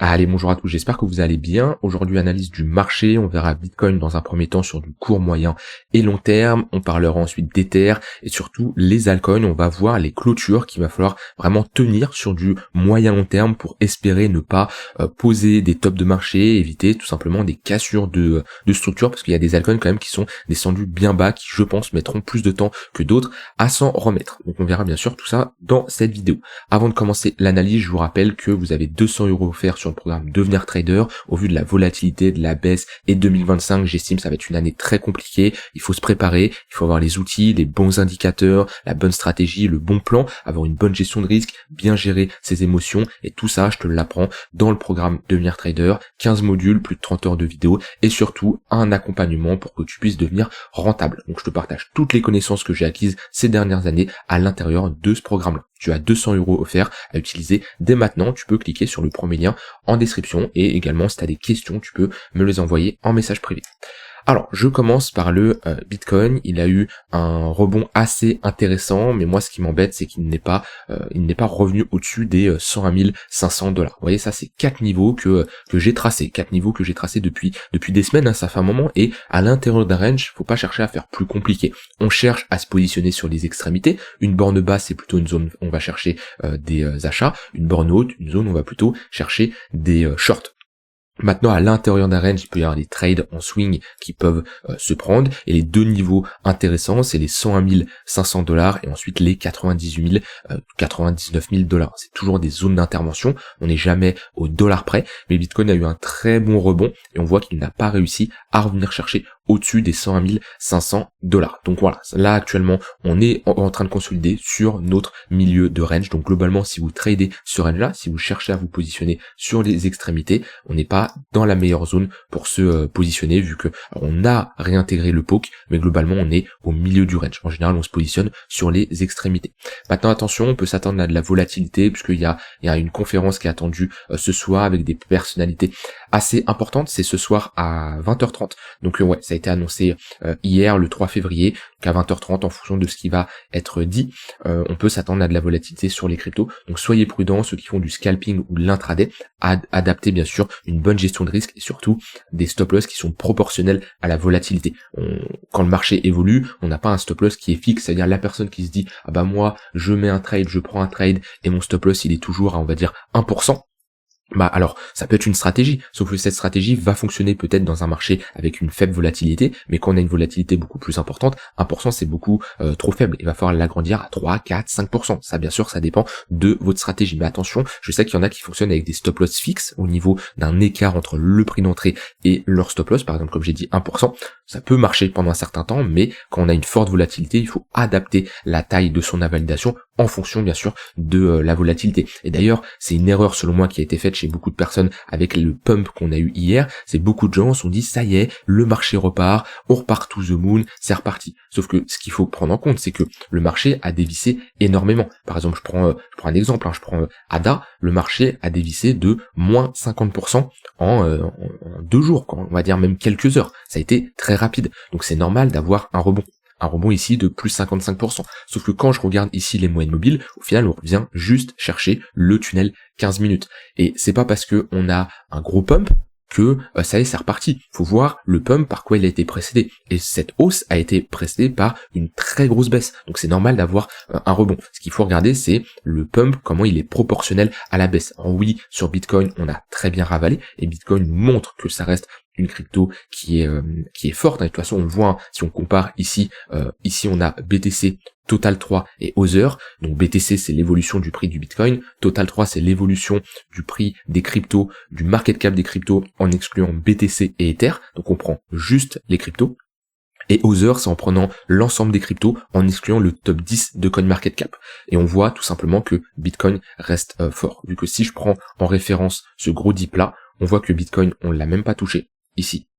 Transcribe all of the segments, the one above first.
Allez, bonjour à tous, j'espère que vous allez bien. Aujourd'hui, analyse du marché, on verra Bitcoin dans un premier temps sur du court, moyen et long terme. On parlera ensuite d'Ether et surtout les altcoins. On va voir les clôtures qu'il va falloir vraiment tenir sur du moyen long terme pour espérer ne pas poser des tops de marché, éviter tout simplement des cassures de structure parce qu'il y a des altcoins quand même qui sont descendus bien bas, qui je pense mettront plus de temps que d'autres à s'en remettre. Donc on verra bien sûr tout ça dans cette vidéo. Avant de commencer l'analyse, je vous rappelle que vous avez 200 € offerts sur le programme Devenir Trader. Au vu de la volatilité, de la baisse et 2025, j'estime que ça va être une année très compliquée. Il faut se préparer, il faut avoir les outils, les bons indicateurs, la bonne stratégie, le bon plan, avoir une bonne gestion de risque, bien gérer ses émotions et tout ça, je te l'apprends dans le programme Devenir Trader. 15 modules, plus de 30 heures de vidéos et surtout un accompagnement pour que tu puisses devenir rentable. Donc je te partage toutes les connaissances que j'ai acquises ces dernières années à l'intérieur de ce programme-là. Tu as 200 € offerts à utiliser dès maintenant. Tu peux cliquer sur le premier lien en description et également si tu as des questions, tu peux me les envoyer en message privé. Alors, je commence par le Bitcoin. Il a eu un rebond assez intéressant, mais moi, ce qui m'embête, c'est qu'il n'est pas revenu au-dessus des 101 500 $. Vous voyez, ça, c'est 4 niveaux que j'ai tracés, 4 niveaux que j'ai tracés depuis des semaines, hein, ça fait un moment. Et à l'intérieur d'un range, faut pas chercher à faire plus compliqué. On cherche à se positionner sur les extrémités. Une borne basse, c'est plutôt une zone où on va chercher des achats. Une borne haute, une zone où on va plutôt chercher des shorts. Maintenant, à l'intérieur d'un range, il peut y avoir des trades en swing qui peuvent se prendre. Et les deux niveaux intéressants, c'est les 101 500 $ et ensuite les 99 000 $. C'est toujours des zones d'intervention. On n'est jamais au dollar près. Mais Bitcoin a eu un très bon rebond et on voit qu'il n'a pas réussi à revenir chercher au-dessus des 101 500 $. Donc voilà, là actuellement, on est en train de consolider sur notre milieu de range. Donc globalement, si vous tradez ce range-là, si vous cherchez à vous positionner sur les extrémités, on n'est pas dans la meilleure zone pour se positionner vu que on a réintégré le poke, mais globalement on est au milieu du range. En général, on se positionne sur les extrémités. Maintenant, attention, on peut s'attendre à de la volatilité puisqu'il y a une conférence qui est attendue ce soir avec des personnalités assez importantes. C'est ce soir à 20h30. Donc ouais, ça a été annoncé hier, le 3 février, qu'à 20h30, en fonction de ce qui va être dit, on peut s'attendre à de la volatilité sur les cryptos. Donc soyez prudents, ceux qui font du scalping ou de l'intraday, adaptez bien sûr une bonne gestion de risque et surtout des stop loss qui sont proportionnels à la volatilité. Quand le marché évolue, on n'a pas un stop loss qui est fixe, c'est-à-dire la personne qui se dit ah bah moi je mets un trade, je prends un trade et mon stop loss il est toujours à on va dire 1%. Bah alors, ça peut être une stratégie, sauf que cette stratégie va fonctionner peut-être dans un marché avec une faible volatilité, mais quand on a une volatilité beaucoup plus importante, 1% c'est beaucoup trop faible, il va falloir l'agrandir à 3, 4, 5%. Ça bien sûr, ça dépend de votre stratégie. Mais attention, je sais qu'il y en a qui fonctionnent avec des stop loss fixes au niveau d'un écart entre le prix d'entrée et leur stop loss, par exemple comme j'ai dit 1%, ça peut marcher pendant un certain temps, mais quand on a une forte volatilité, il faut adapter la taille de son invalidation en fonction bien sûr de la volatilité. Et d'ailleurs, c'est une erreur selon moi qui a été faite chez beaucoup de personnes avec le pump qu'on a eu hier, c'est beaucoup de gens se sont dit ça y est, le marché repart, on repart to the moon, c'est reparti. Sauf que ce qu'il faut prendre en compte, c'est que le marché a dévissé énormément. Par exemple, je prends un exemple, je prends ADA, le marché a dévissé de moins 50% en 2 jours, on va dire même quelques heures. Ça a été très rapide. Donc c'est normal d'avoir un rebond. Un rebond ici de plus 55%. Sauf que quand je regarde ici les moyennes mobiles, au final, on revient juste chercher le tunnel 15 minutes. Et c'est pas parce que on a un gros pump que ça y est, c'est reparti. Faut voir le pump par quoi il a été précédé. Et cette hausse a été précédée par une très grosse baisse. Donc c'est normal d'avoir un rebond. Ce qu'il faut regarder, c'est le pump, comment il est proportionnel à la baisse. Alors oui, sur Bitcoin, on a très bien ravalé, et Bitcoin montre que ça reste une crypto qui est forte. De toute façon, on le voit, hein, si on compare ici, on a BTC, Total 3 et Other. Donc BTC, c'est l'évolution du prix du Bitcoin. Total 3, c'est l'évolution du prix des cryptos, du market cap des cryptos en excluant BTC et Ether. Donc on prend juste les cryptos. Et Other, c'est en prenant l'ensemble des cryptos en excluant le top 10 de CoinMarketCap. Et on voit tout simplement que Bitcoin reste fort. Vu que si je prends en référence ce gros dip là, on voit que Bitcoin, on l'a même pas touché. Ici.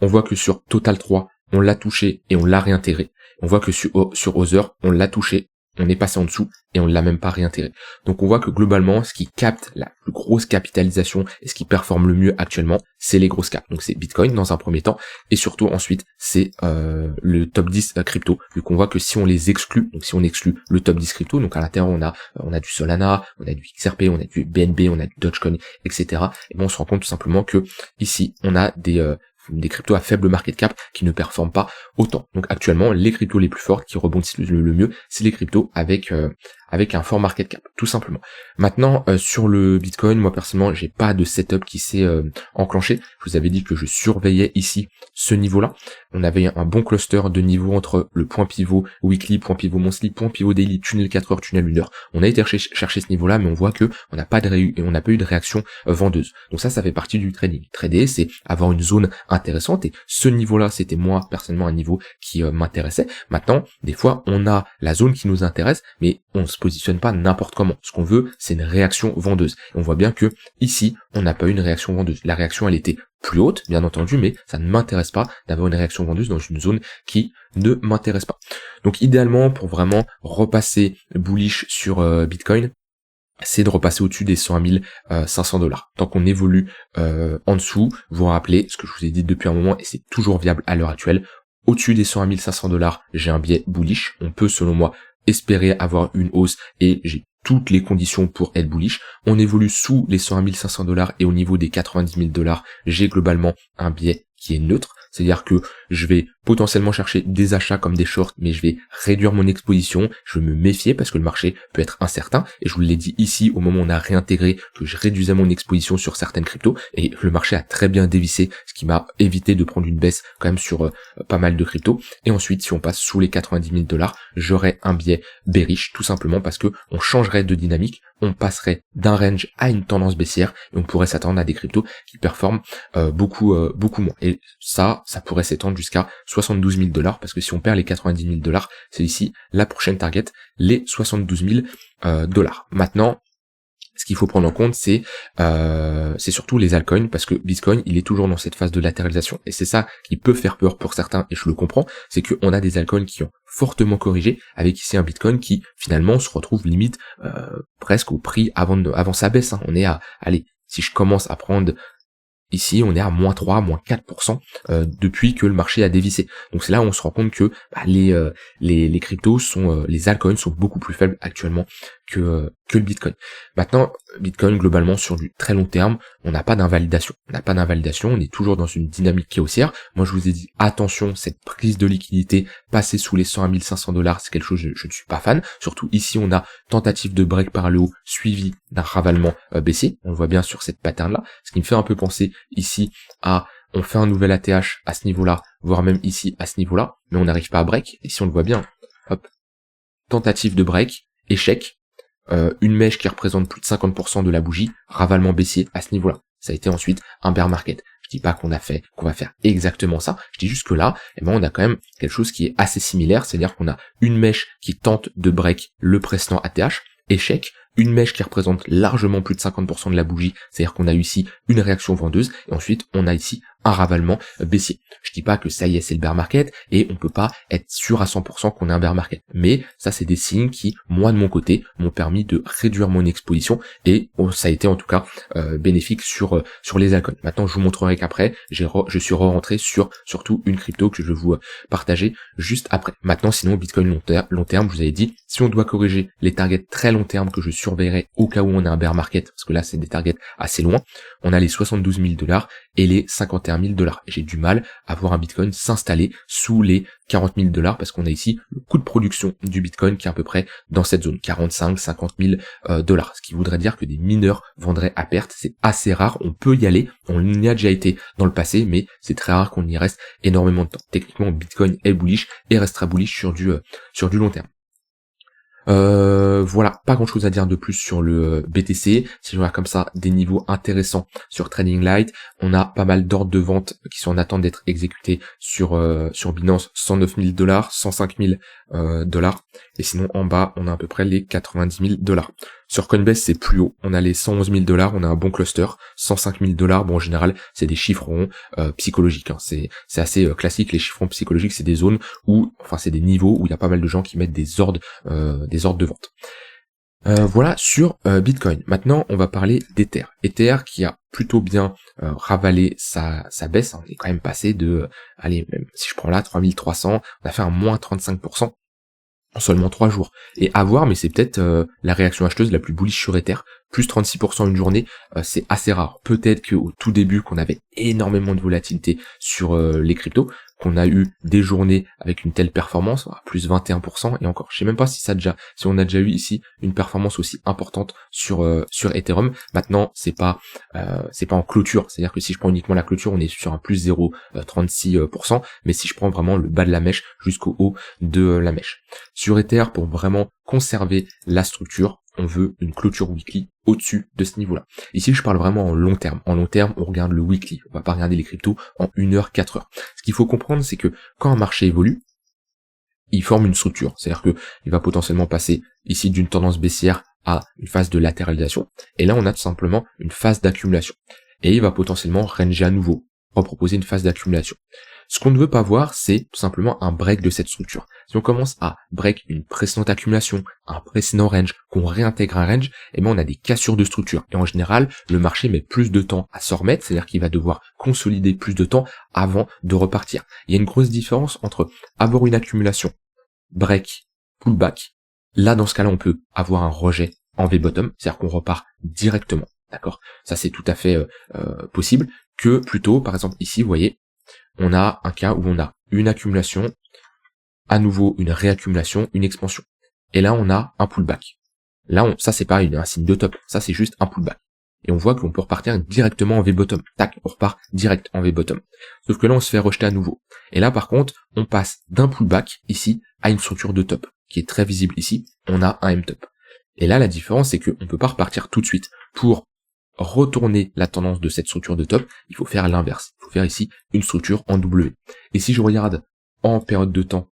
On voit que sur Total 3, on l'a touché et on l'a réintégré. On voit que sur Other, on l'a touché, on est passé en dessous et on ne l'a même pas réintégré. Donc on voit que globalement, ce qui capte la plus grosse capitalisation et ce qui performe le mieux actuellement, c'est les grosses caps. Donc c'est Bitcoin dans un premier temps, et surtout ensuite c'est le top 10 crypto, vu qu'on voit que si on les exclut, donc si on exclut le top 10 crypto, donc à l'intérieur on a du Solana, on a du XRP, on a du BNB, on a du Dogecoin, etc. Et bon, on se rend compte tout simplement que ici on a des cryptos à faible market cap qui ne performent pas autant. Donc actuellement, les cryptos les plus fortes qui rebondissent le mieux, c'est les cryptos avec un fort market cap, tout simplement. Maintenant, sur le Bitcoin, moi personnellement, j'ai pas de setup qui s'est enclenché. Je vous avais dit que je surveillais ici ce niveau-là. On avait un bon cluster de niveaux entre le point pivot weekly, point pivot monthly, point pivot daily, tunnel 4 heures, tunnel 1 heure. On a été chercher ce niveau-là, mais on voit que on n'a pas eu de réaction vendeuse. Donc ça fait partie du trading. Trader, c'est avoir une zone intéressante, et ce niveau-là, c'était moi personnellement un niveau qui m'intéressait. Maintenant, des fois, on a la zone qui nous intéresse, mais on se positionne pas n'importe comment. Ce qu'on veut, c'est une réaction vendeuse. Et on voit bien que ici, on n'a pas eu une réaction vendeuse. La réaction, elle était plus haute, bien entendu, mais ça ne m'intéresse pas d'avoir une réaction vendeuse dans une zone qui ne m'intéresse pas. Donc idéalement, pour vraiment repasser bullish sur Bitcoin, c'est de repasser au-dessus des 101 500 $. Tant qu'on évolue en dessous, vous vous rappelez ce que je vous ai dit depuis un moment, et c'est toujours viable à l'heure actuelle, au-dessus des 101 500 $, j'ai un biais bullish. On peut, selon moi, espérer avoir une hausse, et j'ai toutes les conditions pour être bullish. On évolue sous les 101 500 $ et au niveau des 90 000 $, j'ai globalement un biais qui est neutre. C'est-à-dire que je vais potentiellement chercher des achats comme des shorts, mais je vais réduire mon exposition, je vais me méfier parce que le marché peut être incertain, et je vous l'ai dit ici au moment où on a réintégré que je réduisais mon exposition sur certaines cryptos, et le marché a très bien dévissé, ce qui m'a évité de prendre une baisse quand même sur pas mal de cryptos. Et ensuite, si on passe sous les 90 000 $, j'aurai un biais bearish, tout simplement parce que on changerait de dynamique, on passerait d'un range à une tendance baissière, et on pourrait s'attendre à des cryptos qui performent beaucoup moins. Et ça pourrait s'étendre jusqu'à 72 000 $, parce que si on perd les 90 000 $, c'est ici la prochaine target, les 72 000 $. Maintenant, ce qu'il faut prendre en compte, c'est surtout les altcoins, parce que Bitcoin, il est toujours dans cette phase de latéralisation, et c'est ça qui peut faire peur pour certains, et je le comprends, c'est qu'on a des altcoins qui ont fortement corrigé, avec ici un Bitcoin qui finalement se retrouve limite presque au prix avant sa baisse. On est à, allez, si je commence à prendre ici, on est à moins 3, moins 4% depuis que le marché a dévissé. Donc c'est là où on se rend compte que les cryptos les altcoins sont beaucoup plus faibles actuellement que le Bitcoin. Maintenant, Bitcoin, globalement, sur du très long terme, on n'a pas d'invalidation. On est toujours dans une dynamique qui est haussière. Moi, je vous ai dit, attention, cette prise de liquidité, passer sous les 101 500 $, c'est quelque chose, je ne suis pas fan. Surtout ici, on a tentative de break par le haut, suivi d'un ravalement baissier. On le voit bien sur cette pattern-là. Ce qui me fait un peu penser ici on fait un nouvel ATH à ce niveau-là, voire même ici à ce niveau-là, mais on n'arrive pas à break. Et si on le voit bien, hop, tentative de break, échec, une mèche qui représente plus de 50% de la bougie, ravalement baissier à ce niveau-là. Ça a été ensuite un bear market. Je dis pas qu'on va faire exactement ça. Je dis juste que là, on a quand même quelque chose qui est assez similaire, c'est-à-dire qu'on a une mèche qui tente de break le précédent ATH, échec, une mèche qui représente largement plus de 50% de la bougie, c'est-à-dire qu'on a eu ici une réaction vendeuse, et ensuite on a ici un ravalement baissier. Je dis pas que ça y est, c'est le bear market, et on peut pas être sûr à 100% qu'on a un bear market. Mais ça, c'est des signes qui, moi de mon côté, m'ont permis de réduire mon exposition, et ça a été en tout cas bénéfique sur les altcoins. Maintenant, je vous montrerai qu'après, je suis rentré sur surtout une crypto que je vais vous partager juste après. Maintenant, sinon, Bitcoin long terme, je vous avais dit, si on doit corriger les targets très long terme que je surveillerai au cas où on a un bear market, parce que là, c'est des targets assez loin, on a les 72 000 $ et les 51 000 $. J'ai du mal à voir un Bitcoin s'installer sous les 40 000 $ parce qu'on a ici le coût de production du Bitcoin qui est à peu près dans cette zone, 45, 50 000 $. Ce qui voudrait dire que des mineurs vendraient à perte. C'est assez rare, on peut y aller, on y a déjà été dans le passé, mais c'est très rare qu'on y reste énormément de temps. Techniquement, Bitcoin est bullish et restera bullish sur du long terme. Voilà, pas grand chose à dire de plus sur le BTC. Si je regarde comme ça des niveaux intéressants sur Trading Light, on a pas mal d'ordres de vente qui sont en attente d'être exécutés sur Binance, 109 000 $, 105 000 $. et sinon en bas on a à peu près les 90 000 $. Sur Coinbase c'est plus haut, on a les 111 000 $, on a un bon cluster, 105 000 $, bon en général c'est des chiffres ronds psychologiques, hein. C'est assez classique, les chiffres ronds psychologiques, c'est des zones où, enfin c'est des niveaux où il y a pas mal de gens qui mettent des ordres de vente. Voilà sur Bitcoin. Maintenant, on va parler d'Ether. Ether qui a plutôt bien ravalé sa baisse. On est quand même passé de, allez, même si je prends là, 3300, on a fait un moins 35% en seulement 3 jours. Et à voir, mais c'est peut-être la réaction acheteuse la plus bullish sur Ether. Plus 36% une journée, c'est assez rare. Peut-être qu'au tout début, qu'on avait énormément de volatilité sur les cryptos, qu'on a eu des journées avec une telle performance, plus 21%, et encore, je sais même pas si on a déjà eu ici une performance aussi importante sur Ethereum. Maintenant, c'est pas en clôture, c'est-à-dire que si je prends uniquement la clôture, on est sur un plus 0,36%, mais si je prends vraiment le bas de la mèche jusqu'au haut de la mèche. Sur Ether, pour vraiment conserver la structure, on veut une clôture weekly au-dessus de ce niveau-là. Ici, je parle vraiment en long terme. En long terme, on regarde le weekly. On va pas regarder les cryptos en 1 heure, 4 heures. Ce qu'il faut comprendre, c'est que quand un marché évolue, il forme une structure. C'est-à-dire que il va potentiellement passer ici d'une tendance baissière à une phase de latéralisation. Et là, on a tout simplement une phase d'accumulation. Et il va potentiellement ranger à nouveau, reproposer une phase d'accumulation. Ce qu'on ne veut pas voir, c'est tout simplement un break de cette structure. Si on commence à break une précédente accumulation, un précédent range, qu'on réintègre un range, eh ben on a des cassures de structure. Et en général, le marché met plus de temps à s'en remettre, c'est-à-dire qu'il va devoir consolider plus de temps avant de repartir. Il y a une grosse différence entre avoir une accumulation, break, pullback. Là, dans ce cas-là, on peut avoir un rejet en V-bottom, c'est-à-dire qu'on repart directement. D'accord ? Ça, c'est tout à fait possible, que plutôt, par exemple, ici, vous voyez, on a un cas où on a une accumulation, à nouveau une réaccumulation, une expansion. Et là, on a un pullback. Là, ça, c'est pas un signe de top. Ça, c'est juste un pullback. Et on voit qu'on peut repartir directement en V-bottom. Tac, on repart direct en V-bottom. Sauf que là, on se fait rejeter à nouveau. Et là, par contre, on passe d'un pullback, ici, à une structure de top, qui est très visible ici. On a un M-top. Et là, la différence, c'est qu'on ne peut pas repartir tout de suite. Pour retourner la tendance de cette structure de top, il faut faire l'inverse. Il faut faire ici une structure en W. Et si je regarde en période de temps,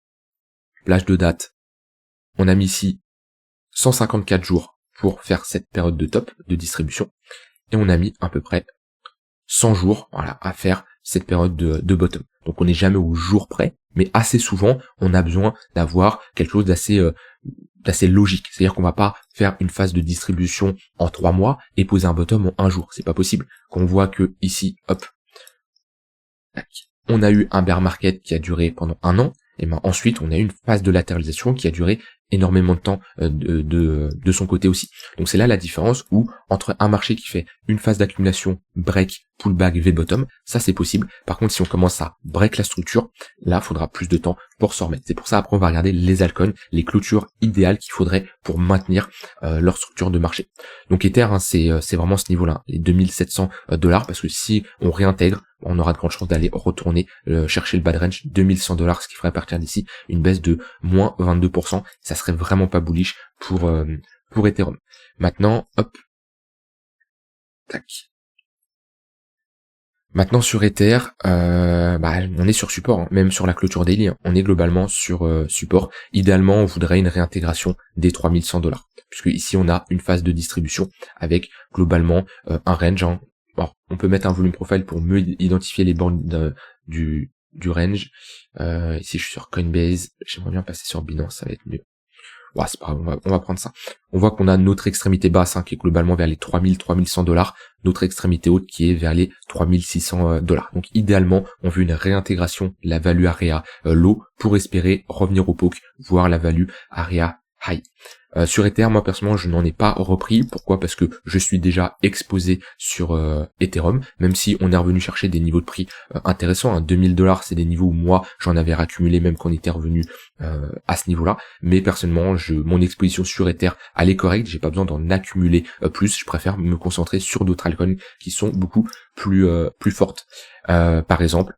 plage de date, on a mis ici 154 jours pour faire cette période de top de distribution, et on a mis à peu près 100 jours, voilà, à faire cette période de bottom. Donc on n'est jamais au jour près, mais assez souvent, on a besoin d'avoir quelque chose d'assez logique. C'est-à-dire qu'on va pas faire une phase de distribution en 3 mois et poser un bottom en 1 jour. C'est pas possible. Qu'on voit que ici, hop, on a eu un bear market qui a duré pendant 1 an, et ben ensuite on a eu une phase de latéralisation qui a duré énormément de temps de son côté aussi. Donc c'est là la différence où entre un marché qui fait une phase d'accumulation, break, pullback, V-bottom, ça c'est possible. Par contre, si on commence à break la structure, là il faudra plus de temps pour s'en remettre. C'est pour ça après on va regarder les altcoins, les clôtures idéales qu'il faudrait pour maintenir leur structure de marché. Donc Ether, hein, c'est vraiment ce niveau-là, les 2700 $, parce que si on réintègre, on aura de grandes chances d'aller retourner chercher le bad range, 2100 $, ce qui ferait à partir d'ici une baisse de moins 22%. Ça serait vraiment pas bullish pour Ethereum. Maintenant, hop, tac. Maintenant sur Ether, on est sur support, hein, même sur la clôture daily, hein, on est globalement sur support. Idéalement, on voudrait une réintégration des 3100 $, puisque ici on a une phase de distribution avec globalement un range. Hein. Alors, on peut mettre un volume profile pour mieux identifier les bornes du range. Ici je suis sur Coinbase, j'aimerais bien passer sur Binance, ça va être mieux. Ouais, c'est pas grave, on va prendre ça. On voit qu'on a notre extrémité basse, hein, qui est globalement vers les 3100 $, notre extrémité haute qui est vers les 3600 $. Donc idéalement, on veut une réintégration de la value area low pour espérer revenir au poke, voir la value area high. Sur Ether, moi personnellement, je n'en ai pas repris. Pourquoi ? Parce que je suis déjà exposé sur Ethereum, même si on est revenu chercher des niveaux de prix intéressants. Hein. 2000 $, c'est des niveaux où moi, j'en avais raccumulé même quand on était revenu à ce niveau-là. Mais personnellement, mon exposition sur Ether, elle est correcte. J'ai pas besoin d'en accumuler plus. Je préfère me concentrer sur d'autres altcoins qui sont beaucoup plus fortes. Par exemple,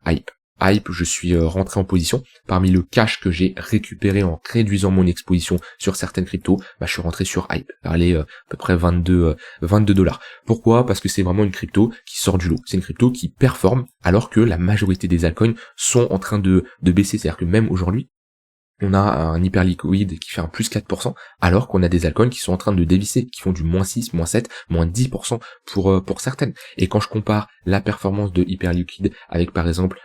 Hype, je suis rentré en position. Parmi le cash que j'ai récupéré en réduisant mon exposition sur certaines cryptos, je suis rentré sur Hype. Elle est à peu près 22 $. Pourquoi ? Parce que c'est vraiment une crypto qui sort du lot. C'est une crypto qui performe alors que la majorité des altcoins sont en train de baisser. C'est-à-dire que même aujourd'hui, on a un hyperliquide qui fait un plus 4%, alors qu'on a des altcoins qui sont en train de dévisser, qui font du moins 6, moins 7, moins 10% pour certaines. Et quand je compare la performance de hyperliquide avec par exemple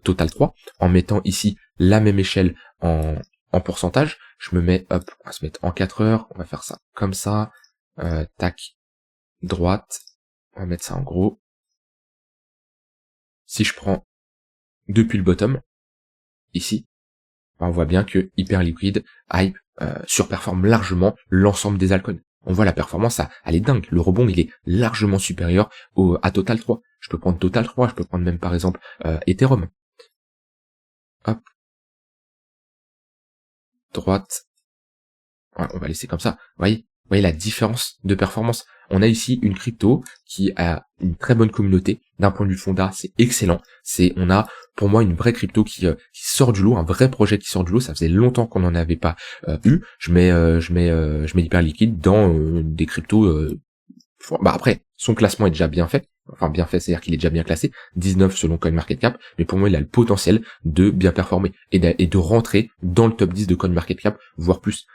Total 3, en mettant ici la même échelle en pourcentage, je me mets, hop, on va se mettre en 4 heures, on va faire ça comme ça, tac, droite, on va mettre ça en gros. Si je prends depuis le bottom, ici, on voit bien que Hyperliquid, Hype, surperforme largement l'ensemble des altcoins. On voit la performance, elle est dingue. Le rebond, il est largement supérieur à Total 3. Je peux prendre Total 3, je peux prendre même par exemple Ethereum. Hop. Droite. Ouais, on va laisser comme ça. Vous voyez la différence de performance. On a ici une crypto qui a une très bonne communauté. D'un point de vue fondat, c'est excellent. On a pour moi une vraie crypto qui sort du lot, un vrai projet qui sort du lot. Ça faisait longtemps qu'on n'en avait pas eu. Je mets Hyperliquid dans des cryptos. Après, son classement est déjà bien fait. Enfin bien fait, c'est-à-dire qu'il est déjà bien classé. 19 selon CoinMarketCap. Mais pour moi, il a le potentiel de bien performer et de rentrer dans le top 10 de CoinMarketCap, voire plus.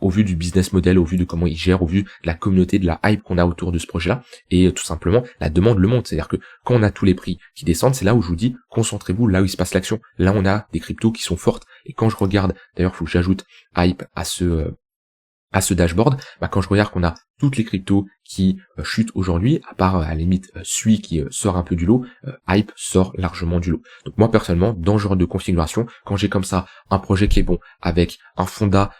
Au vu du business model, au vu de comment il gère, au vu de la communauté, de la hype qu'on a autour de ce projet-là, et tout simplement la demande le monte. C'est-à-dire que quand on a tous les prix qui descendent, c'est là où je vous dis concentrez-vous là où il se passe l'action. Là on a des cryptos qui sont fortes. Et quand je regarde, d'ailleurs il faut que j'ajoute hype à ce dashboard, quand je regarde qu'on a toutes les cryptos qui chutent aujourd'hui, à part à la limite Sui qui sort un peu du lot, Hype sort largement du lot. Donc moi personnellement, dans ce genre de configuration, quand j'ai comme ça un projet qui est bon, avec un fondat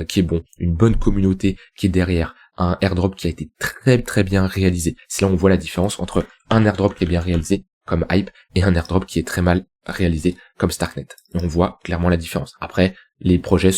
qui est bon, une bonne communauté qui est derrière, un airdrop qui a été très très bien réalisé, c'est là où on voit la différence entre un airdrop qui est bien réalisé, comme Hype, et un airdrop qui est très mal réalisé, comme Starknet. Et on voit clairement la différence. Après, les projets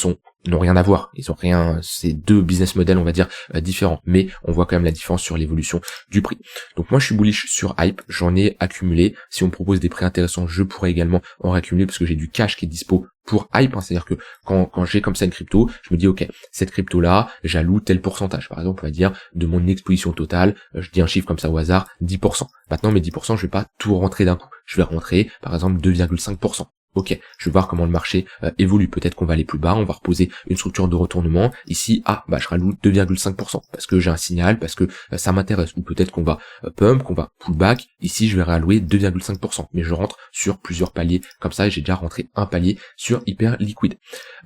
n'ont rien à voir. Ils ont rien, c'est deux business models, on va dire, différents. Mais on voit quand même la différence sur l'évolution du prix. Donc moi, je suis bullish sur Hype. J'en ai accumulé. Si on me propose des prix intéressants, je pourrais également en réaccumuler parce que j'ai du cash qui est dispo pour Hype. C'est-à-dire que quand j'ai comme ça une crypto, je me dis, ok, cette crypto-là, j'alloue tel pourcentage. Par exemple, on va dire, de mon exposition totale, je dis un chiffre comme ça au hasard, 10%. Maintenant, mes 10%, je vais pas tout rentrer d'un coup. Je vais rentrer, par exemple, 2,5%. Ok, je vais voir comment le marché évolue. Peut-être qu'on va aller plus bas, on va reposer une structure de retournement. Ici, je rajoute 2,5% parce que j'ai un signal, parce que ça m'intéresse. Ou peut-être qu'on va pump, qu'on va pull back. Ici, je vais réallouer 2,5%. Mais je rentre sur plusieurs paliers comme ça et j'ai déjà rentré un palier sur Hyperliquid.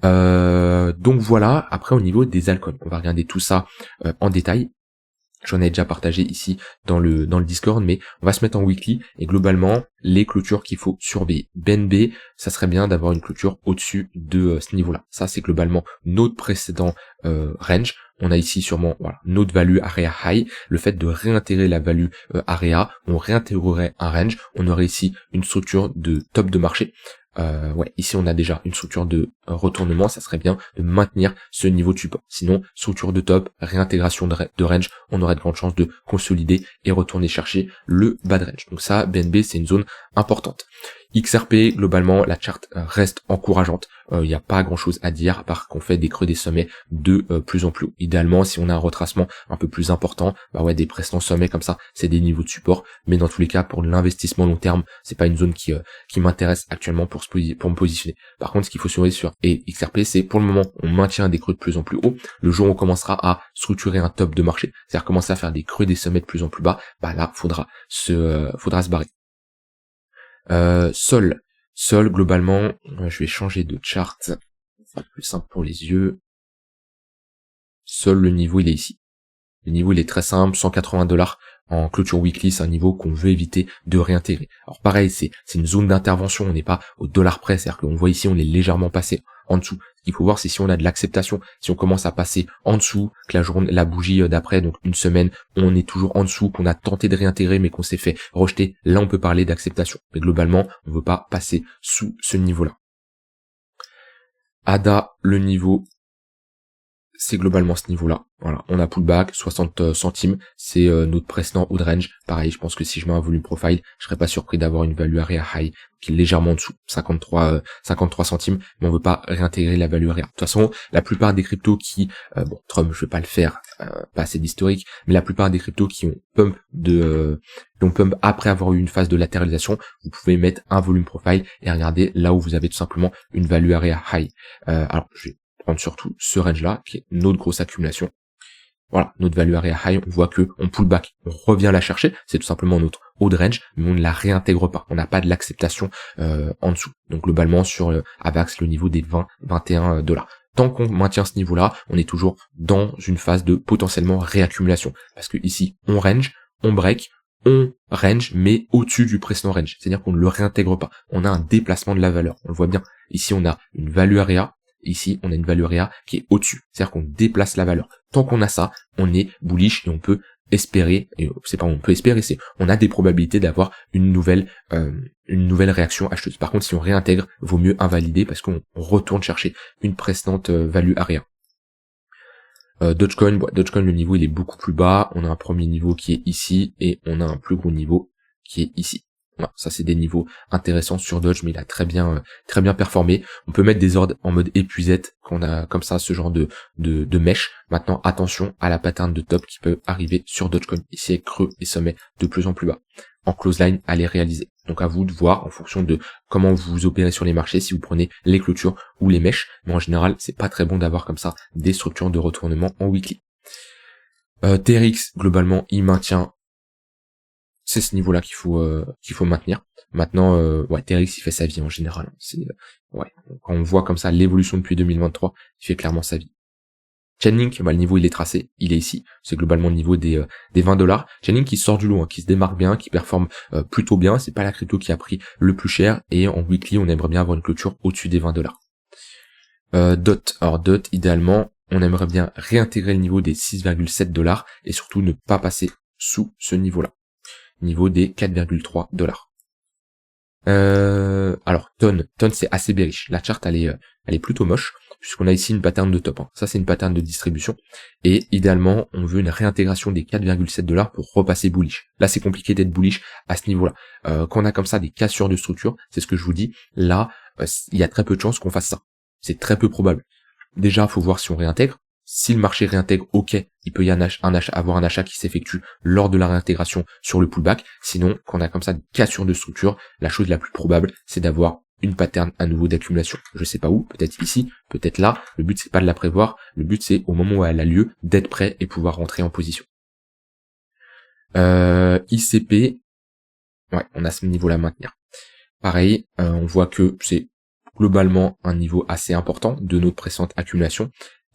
Donc voilà, après au niveau des altcoins, on va regarder tout ça en détail. J'en ai déjà partagé ici dans le Discord, mais on va se mettre en weekly et globalement les clôtures qu'il faut surveiller. BNB, ça serait bien d'avoir une clôture au-dessus de ce niveau-là. Ça c'est globalement notre précédent range. On a ici sûrement notre value area high. Le fait de réintégrer la value area, on réintégrerait un range. On aurait ici une structure de top de marché. Ici on a déjà une structure de retournement, ça serait bien de maintenir ce niveau de support. Sinon, structure de top, réintégration de range, on aurait de grandes chances de consolider et retourner chercher le bas de range. Donc ça, BNB, c'est une zone importante. XRP, globalement, la charte reste encourageante. Il n'y a pas grand chose à dire à part qu'on fait des creux des sommets de plus en plus haut. Idéalement, si on a un retracement un peu plus important, des précédents sommets comme ça, c'est des niveaux de support. Mais dans tous les cas, pour l'investissement long terme, c'est pas une zone qui m'intéresse actuellement pour me positionner. Par contre, ce qu'il faut surveiller sur XRP, c'est pour le moment, on maintient des creux de plus en plus haut. Le jour où on commencera à structurer un top de marché, c'est-à-dire commencer à faire des creux des sommets de plus en plus bas, là, faudra se barrer. Sol, globalement, je vais changer de chart, ça sera plus simple pour les yeux. Sol, le niveau, il est ici. Le niveau, il est très simple, $180 en clôture weekly, c'est un niveau qu'on veut éviter de réintégrer. Alors pareil, c'est une zone d'intervention, on n'est pas au dollar près, c'est-à-dire qu'on voit ici, on est légèrement passé en dessous. Ce qu'il faut voir, c'est si on a de l'acceptation. Si on commence à passer en dessous, que la bougie d'après, donc une semaine, on est toujours en dessous, qu'on a tenté de réintégrer, mais qu'on s'est fait rejeter, là on peut parler d'acceptation. Mais globalement, on ne veut pas passer sous ce niveau-là. ADA, le niveau, c'est globalement ce niveau-là. Voilà, on a pullback, 60 centimes, c'est notre précédent haut de range. Pareil, je pense que si je mets un volume profile, je serais pas surpris d'avoir une value area high qui est légèrement en dessous, 53 centimes, mais on veut pas réintégrer la value area. De toute façon, la plupart des cryptos qui, bon, Trump, je vais pas le faire, pas assez d'historique, mais la plupart des cryptos qui ont pump après avoir eu une phase de latéralisation, vous pouvez mettre un volume profile et regarder là où vous avez tout simplement une value area high. Alors, je vais prendre surtout ce range là, qui est notre grosse accumulation. Voilà, notre value area high, on voit que on pull back, on revient la chercher, c'est tout simplement notre haut de range, mais on ne la réintègre pas, on n'a pas de l'acceptation en dessous. Donc globalement sur AVAX, le niveau des 20-21 $. Tant qu'on maintient ce niveau-là, on est toujours dans une phase de potentiellement réaccumulation. Parce que ici, on range, on break, on range, mais au-dessus du précédent range. C'est-à-dire qu'on ne le réintègre pas. On a un déplacement de la valeur. On le voit bien. Ici, on a une value area. Ici, on a une value area qui est au-dessus. C'est-à-dire qu'on déplace la valeur. Tant qu'on a ça, on est bullish et on peut espérer, et c'est pas on peut espérer, c'est on a des probabilités d'avoir une nouvelle réaction acheteuse. Par contre, si on réintègre, vaut mieux invalider parce qu'on retourne chercher une précédente value area. Dogecoin, Dogecoin, le niveau il est beaucoup plus bas. On a un premier niveau qui est ici et on a un plus gros niveau qui est ici. Voilà, ça c'est des niveaux intéressants sur Doge, mais il a très bien performé. On peut mettre des ordres en mode épuisette quand on a comme ça ce genre de mèche. Maintenant, attention à la pattern de top qui peut arriver sur Dogecoin. Ici avec creux et sommet de plus en plus bas. En close line, à les réaliser. Donc à vous de voir en fonction de comment vous opérez sur les marchés, si vous prenez les clôtures ou les mèches. Mais en général, c'est pas très bon d'avoir comme ça des structures de retournement en weekly. TRX, globalement, il maintient. C'est ce niveau-là qu'il faut maintenir. Maintenant, TRX il fait sa vie en général. C'est quand on voit comme ça l'évolution depuis 2023, il fait clairement sa vie. Chainlink, le niveau il est tracé, il est ici. C'est globalement le niveau des 20 $. Chainlink qui sort du lot, qui se démarque bien, qui performe plutôt bien. C'est pas la crypto qui a pris le plus cher et en weekly on aimerait bien avoir une clôture au-dessus des 20 $. DOT, alors DOT idéalement on aimerait bien réintégrer le niveau des 6,7 $ et surtout ne pas passer sous ce niveau-là. Niveau des 4,3 $. Alors Ton c'est assez bearish. La charte elle est plutôt moche puisqu'on a ici une pattern de top. Ça c'est une pattern de distribution et idéalement on veut une réintégration des 4,7 $ pour repasser bullish. Là c'est compliqué d'être bullish à ce niveau-là. Quand on a comme ça des cassures de structure, c'est ce que je vous dis. Là il y a très peu de chances qu'on fasse ça. C'est très peu probable. Déjà faut voir si on réintègre. Si le marché réintègre, ok, il peut y avoir un achat qui s'effectue lors de la réintégration sur le pullback. Sinon, quand on a comme ça une cassure de structure, la chose la plus probable, c'est d'avoir une pattern à nouveau d'accumulation. Je sais pas où, peut-être ici, peut-être là. Le but c'est pas de la prévoir. Le but c'est au moment où elle a lieu d'être prêt et pouvoir rentrer en position. ICP, on a ce niveau-là à maintenir. Pareil, on voit que c'est globalement un niveau assez important de notre précédente accumulation.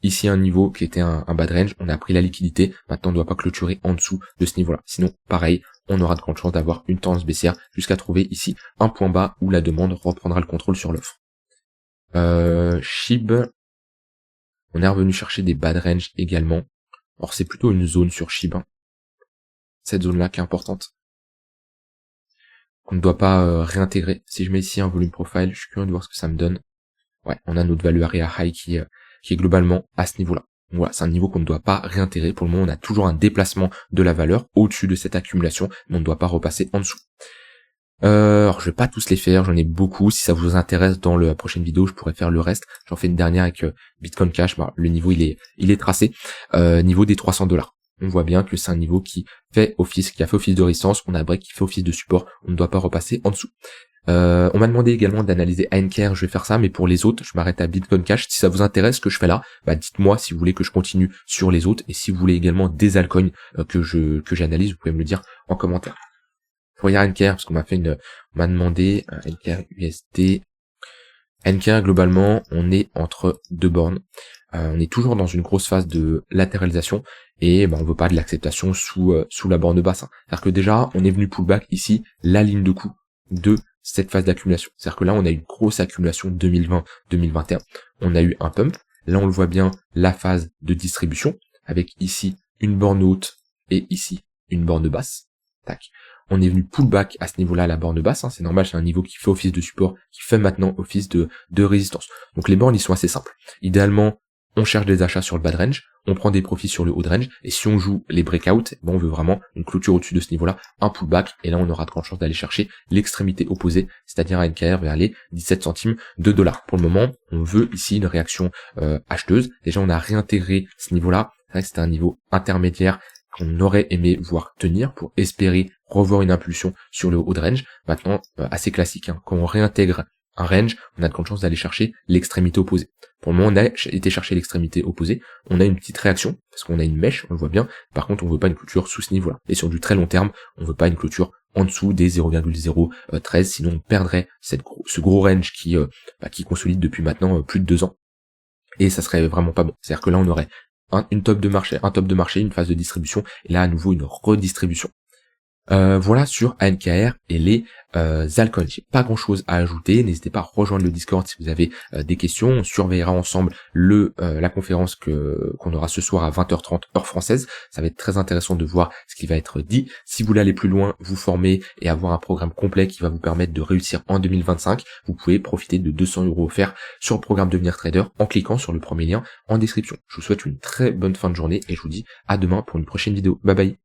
Ici un niveau qui était un bad range, on a pris la liquidité, maintenant on ne doit pas clôturer en dessous de ce niveau-là. Sinon, pareil, on aura de grandes chances d'avoir une tendance baissière jusqu'à trouver ici un point bas où la demande reprendra le contrôle sur l'offre. SHIB, on est revenu chercher des bad range également. Alors c'est plutôt une zone sur SHIB. Cette zone-là qui est importante. Qu'on ne doit pas réintégrer. Si je mets ici un volume profile, je suis curieux de voir ce que ça me donne. On a notre value area high qui est globalement à ce niveau-là. Voilà, c'est un niveau qu'on ne doit pas réintégrer. Pour le moment, on a toujours un déplacement de la valeur au-dessus de cette accumulation, mais on ne doit pas repasser en dessous. Alors, je vais pas tous les faire, j'en ai beaucoup. Si ça vous intéresse, dans la prochaine vidéo, je pourrais faire le reste. J'en fais une dernière avec Bitcoin Cash. Le niveau, il est tracé. Niveau des 300 $. On voit bien que c'est un niveau qui a fait office de résistance. On a break qui fait office de support. On ne doit pas repasser en dessous. On m'a demandé également d'analyser ANKR, je vais faire ça, mais pour les autres, je m'arrête à Bitcoin Cash. Si ça vous intéresse ce que je fais là, dites-moi si vous voulez que je continue sur les autres, et si vous voulez également des altcoins que j'analyse, vous pouvez me le dire en commentaire. Pour ANKR, parce qu'on m'a demandé ANKR USD. ANKR globalement, on est entre deux bornes. On est toujours dans une grosse phase de latéralisation et on veut pas de l'acceptation sous la borne basse. C'est-à-dire que déjà, on est venu pullback ici, la ligne de coup de cette phase d'accumulation. C'est-à-dire que là, on a eu une grosse accumulation 2020-2021. On a eu un pump. Là, on le voit bien, la phase de distribution, avec ici une borne haute et ici une borne basse. Tac. On est venu pullback à ce niveau-là, la borne basse. C'est normal, c'est un niveau qui fait office de support, qui fait maintenant office de résistance. Donc les bornes, ils sont assez simples. Idéalement, on cherche des achats sur le bas de range, on prend des profits sur le haut de range, et si on joue les breakouts, on veut vraiment une clôture au-dessus de ce niveau-là, un pullback, et là on aura de grandes chances d'aller chercher l'extrémité opposée, c'est-à-dire à NKR vers les 17 centimes de dollars. Pour le moment, on veut ici une réaction acheteuse. Déjà on a réintégré ce niveau-là, c'est vrai que c'était un niveau intermédiaire qu'on aurait aimé voir tenir pour espérer revoir une impulsion sur le haut de range. Maintenant, assez classique, hein. Quand on réintègre un range, on a de grandes chances d'aller chercher l'extrémité opposée. Pour le moment, on a été chercher l'extrémité opposée, on a une petite réaction, parce qu'on a une mèche, on le voit bien, par contre on veut pas une clôture sous ce niveau-là. Et sur du très long terme, on veut pas une clôture en dessous des 0,013, sinon on perdrait ce gros range qui consolide depuis maintenant plus de 2 ans. Et ça serait vraiment pas bon. C'est-à-dire que là on aurait un top de marché, une phase de distribution, et là à nouveau une redistribution. Voilà sur ANKR et les altcoins. J'ai pas grand chose à ajouter, n'hésitez pas à rejoindre le Discord si vous avez des questions. On surveillera ensemble la conférence qu'on aura ce soir à 20h30 heure française. Ça va être très intéressant de voir ce qui va être dit. Si vous voulez aller plus loin, vous former et avoir un programme complet qui va vous permettre de réussir en 2025, vous pouvez profiter de 200 € offerts sur le programme Devenir Trader en cliquant sur le premier lien en description. Je vous souhaite une très bonne fin de journée et je vous dis à demain pour une prochaine vidéo. Bye bye.